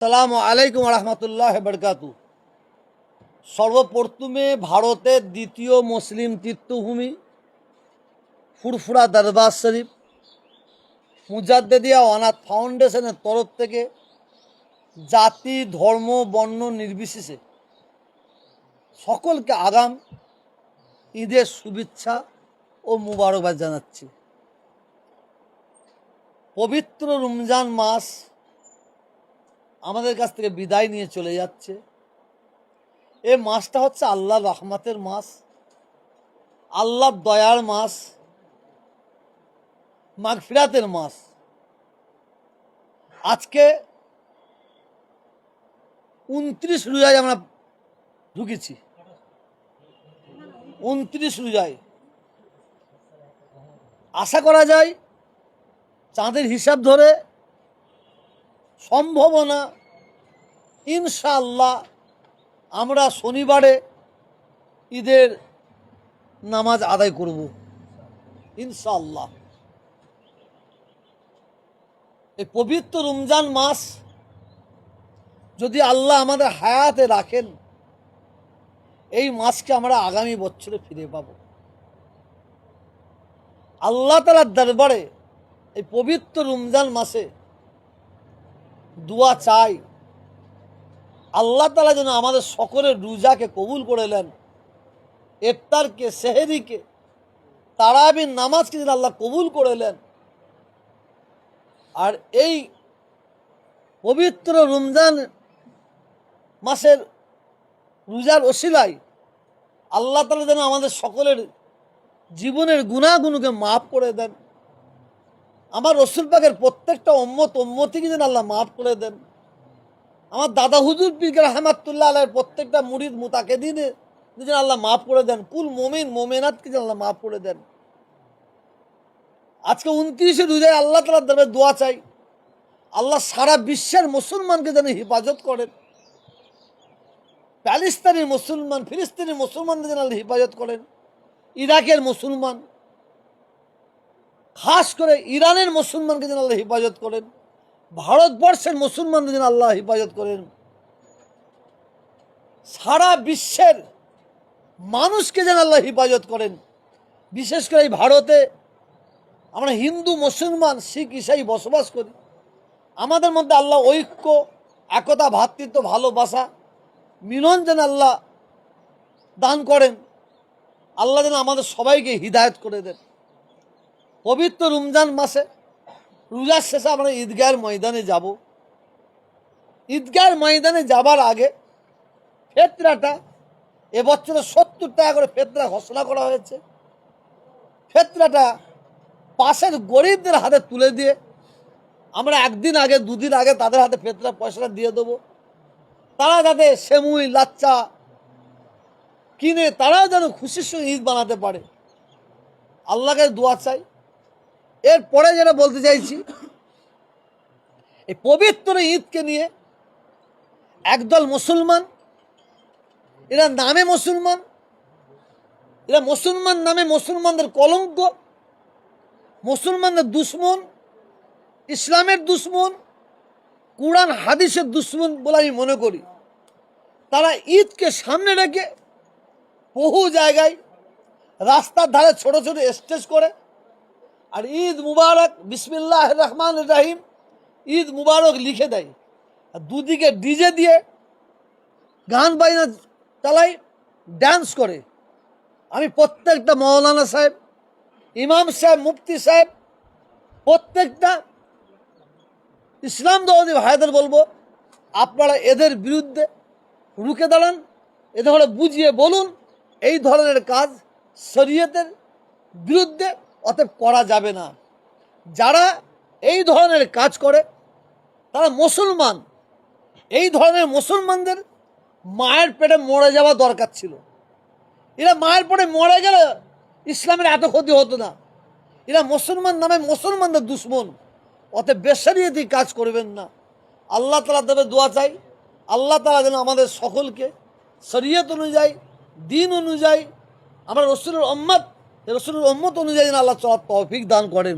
আসসালামু আলাইকুম রহমতুল্লাহ বরকাতু। সর্বপ্রথমে ভারতের দ্বিতীয় মুসলিম তীর্থভূমি ফুরফুরা দরবার শরীফ মুজাদ্দেদিয়া অনাথ ফাউন্ডেশনের তরফ থেকে জাতি ধর্ম বর্ণ নির্বিশেষে সকলকে আগাম ঈদের শুভেচ্ছা ও মুবারকবাদ জানাচ্ছি। পবিত্র রমজান মাস আমাদের কাছ থেকে বিদায় নিয়ে চলে যাচ্ছে। এই মাসটা হচ্ছে আল্লাহর রহমতের মাস, আল্লাহর দয়ার মাস, মাগফিরাতের মাস। আজকে 29 রোজায় আমরা ঢুকেছি। 29 রোজায় আশা করা যায় চাঁদের হিসাব ধরে সম্ভাবনা ইনশাআল্লাহ আমরা শনিবারে ঈদের নামাজ আদায় করব ইনশাআল্লাহ। এই পবিত্র রমজান মাস যদি আল্লাহ আমাদের হায়াতে রাখেন, এই মাসকে আমরা আগামী বছরে ফিরে পাব। আল্লাহ তাআলার দরবারে এই পবিত্র রমজান মাসে দোয়া চাই, আল্লাহ তাআলা যেন আমাদের সকলের রোজাকে কবুল করে নেন, ইফতারকে, সেহরিকে, তারাবির নামাজকে যেন আল্লাহ কবুল করে নেন। আর এই পবিত্র রমজান মাসের রোজার ওসিলায় আল্লাহ তাআলা যেন আমাদের সকলের জীবনের গুনাহগুলোকে মাফ করে দেন। আমার রসুল পাকের প্রত্যেকটা উম্মতিকে যেন আল্লাহ মাফ করে দেন। আমার দাদা হুজুর পীর রাহমাতুল্লাহ আলাইহির প্রত্যেকটা মুরিদ মুতাকিদিনে যেন আল্লাহ মাফ করে দেন। কুল মুমিন মুমিনাতকে যেন আল্লাহ মাফ করে দেন। আজকে 29 রোজায় আল্লাহ তাআলার দরবারে দোয়া চাই, আল্লাহ সারা বিশ্বের মুসলমানকে যেন হেফাজত করেন। প্যালেস্তাইনের মুসলমান, ফিলিস্তিনের মুসলমানদের যেন আল্লাহ হেফাজত করেন। ইরাকের মুসলমান, খাস করে ইরানের মুসলমানকে যেন আল্লাহ হেফাজত করেন। ভারতবর্ষের মুসলমানদের যেন আল্লাহ হেফাজত করেন। সারা বিশ্বের মানুষকে যেন আল্লাহ হেফাজত করেন। বিশেষ করে এই ভারতে আমরা হিন্দু, মুসলমান, শিখ, ইসাই বসবাস করি। আমাদের মধ্যে আল্লাহ ঐক্য, একতা, ভ্রাতৃত্ব, ভালোবাসা, মিলন যেন আল্লাহ দান করেন। আল্লাহ যেন আমাদের সবাইকে হিদায়ত করে দেন। পবিত্র রমজান মাসে রোজার শেষে আমরা ঈদগাহের ময়দানে যাব। ঈদগাহের ময়দানে যাবার আগে ফেতরাটা এবছরে 70 টাকা করে ফেতরা ঘোষণা করা হয়েছে। ফেতরাটা পাশের গরিবদের হাতে তুলে দিয়ে আমরা একদিন আগে, দুদিন আগে তাদের হাতে ফেতরা পয়সাটা দিয়ে দেবো। তারা যাতে সেমুই, লাচ্চা কিনে তারাও যেন খুশির সঙ্গে ঈদ বানাতে পারে, আল্লাহকে দোয়া চাই। এরপরে যেটা বলতে চাইছি, এই পবিত্র ঈদকে নিয়ে একদল মুসলমান, এরা নামে মুসলমান, এরা মুসলমান নামে মুসলমানদের কলঙ্ক, মুসলমানদের দুশ্মন, ইসলামের দুশ্মন, কুরআন হাদিসের দুশ্মন বলে আমি মনে করি। তারা ঈদকে সামনে রেখে বহু জায়গায় রাস্তার ধারে ছোট ছোট স্টেজ করে আর ঈদ মুবারক, বিসমিল্লাহ রহমান রাহিম, ঈদ মুবারক লিখে দেয়। আর দুদিকে ডিজে দিয়ে গান বাজনা চালায়, ড্যান্স করে। আমি প্রত্যেকটা মৌলানা সাহেব, ইমাম সাহেব, মুফতি সাহেব, প্রত্যেকটা ইসলাম দরদি ভাইদের বলবো, আপনারা এদের বিরুদ্ধে রুখে দাঁড়ান, এদের বুঝিয়ে বলুন এই ধরনের কাজ শরীয়তের বিরুদ্ধে, অতএব করা যাবে না। যারা এই ধরনের কাজ করে তারা মুসলমান। এই ধরনের মুসলমানদের মায়ের পেটে মরে যাওয়া দরকার ছিল। এরা মায়ের পেটে মরে গেলে ইসলামের এত ক্ষতি হতো না। এরা মুসলমান নামে মুসলমানদের দুশ্মন, অতএব বেশরিয়তি কাজ করবেন না। আল্লাহ তাআলা দেবে দোয়া চাই, আল্লাহ তাআলা যেন আমাদের সকলকে শরীয়ত অনুযায়ী, দিন অনুযায়ী, আমরা রসুলের উম্মত অনুযায়ী যেন আল্লাহ চলার তৌফিক দান করেন।